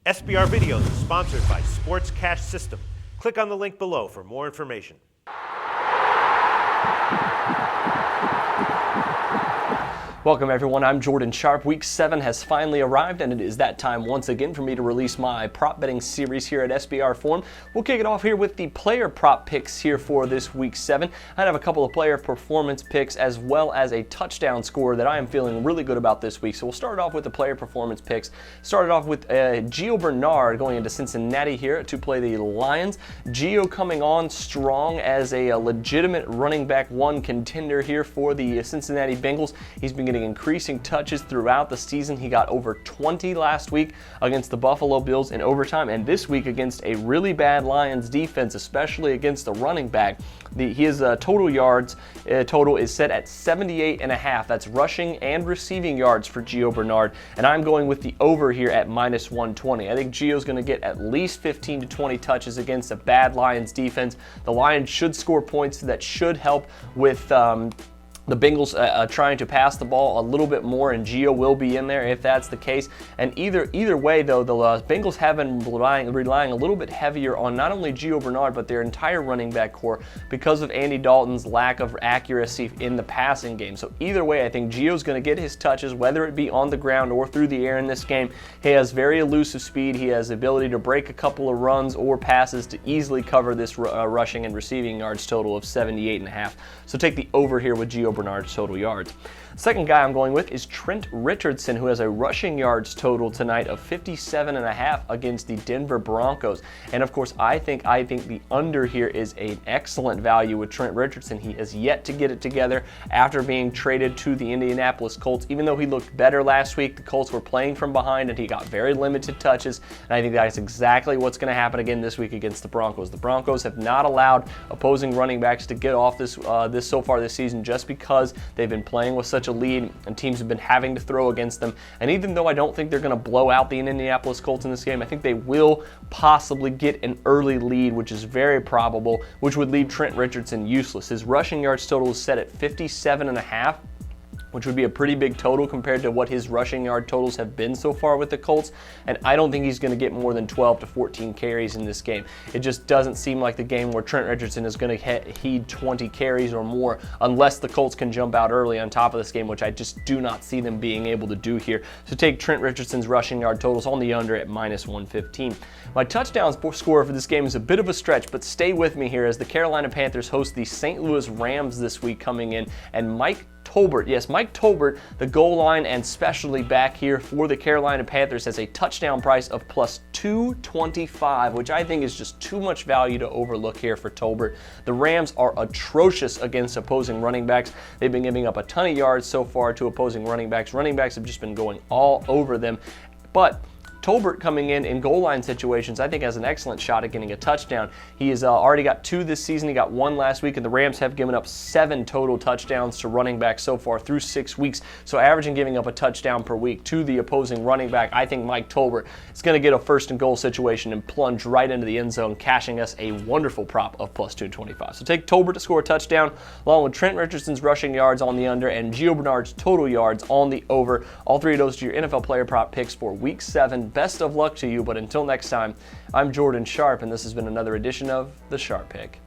SBR Videos is sponsored by Sports Cash System. Click on the link below for more information. Welcome everyone, I'm Jordan Sharp. Week 7 has finally arrived and it is that time once again for me to release my prop betting series here at SBR Forum. We'll kick it off here with the player prop picks here for this week 7. I have a couple of player performance picks as well as a touchdown score that I am feeling really good about this week. So we'll start off with the player performance picks. Started off with Gio Bernard going into Cincinnati here to play the Lions. Gio coming on strong as a legitimate running back 1 contender here for the Cincinnati Bengals. He's been getting increasing touches throughout the season. He got over 20 last week against the Buffalo Bills in overtime, and this week against a really bad Lions defense, especially against the running back. His total yards total is set at 78.5. That's rushing and receiving yards for Gio Bernard, and I'm going with the over here at -120. I think Gio's going to get at least 15 to 20 touches against a bad Lions defense. The Lions should score points that should help with the Bengals trying to pass the ball a little bit more, and Gio will be in there if that's the case. And either way, though, the Bengals have been relying a little bit heavier on not only Gio Bernard, but their entire running back core because of Andy Dalton's lack of accuracy in the passing game. So either way, I think Gio's going to get his touches, whether it be on the ground or through the air in this game. He has very elusive speed. He has the ability to break a couple of runs or passes to easily cover this rushing and receiving yards total of 78.5. So take the over here with Gio Bernard's total yards. Second guy I'm going with is Trent Richardson, who has a rushing yards total tonight of 57.5 against the Denver Broncos. And of course, I think the under here is an excellent value with Trent Richardson. He has yet to get it together after being traded to the Indianapolis Colts. Even though he looked better last week, the Colts were playing from behind and he got very limited touches. And I think that's exactly what's going to happen again this week against the Broncos. The Broncos have not allowed opposing running backs to get off this so far this season just because they've been playing with such a lead and teams have been having to throw against them. And even though I don't think they're going to blow out the Indianapolis Colts in this game, I think they will possibly get an early lead, which is very probable, which would leave Trent Richardson useless. His rushing yards total is set at 57.5. which would be a pretty big total compared to what his rushing yard totals have been so far with the Colts. And I don't think he's going to get more than 12 to 14 carries in this game. It just doesn't seem like the game where Trent Richardson is going to heed 20 carries or more unless the Colts can jump out early on top of this game, which I just do not see them being able to do here. So take Trent Richardson's rushing yard totals on the under at -115. My touchdown score for this game is a bit of a stretch, but stay with me here as the Carolina Panthers host the St. Louis Rams this week coming in, and Mike Tolbert, the goal line and specialty back here for the Carolina Panthers, has a touchdown price of +225, which I think is just too much value to overlook here for Tolbert. The Rams are atrocious against opposing running backs. They've been giving up a ton of yards so far to opposing running backs. Running backs have just been going all over them. But Tolbert coming in goal line situations, I think has an excellent shot at getting a touchdown. He has already got 2 this season. He got 1 last week, and the Rams have given up 7 total touchdowns to running backs so far through 6 weeks. So averaging giving up a touchdown per week to the opposing running back, I think Mike Tolbert is going to get a first and goal situation and plunge right into the end zone, cashing us a wonderful prop of +225. So take Tolbert to score a touchdown, along with Trent Richardson's rushing yards on the under and Gio Bernard's total yards on the over. All 3 of those to your NFL player prop picks for Week 7. Best of luck to you, but until next time, I'm Jordan Sharp, and this has been another edition of The Sharp Pick.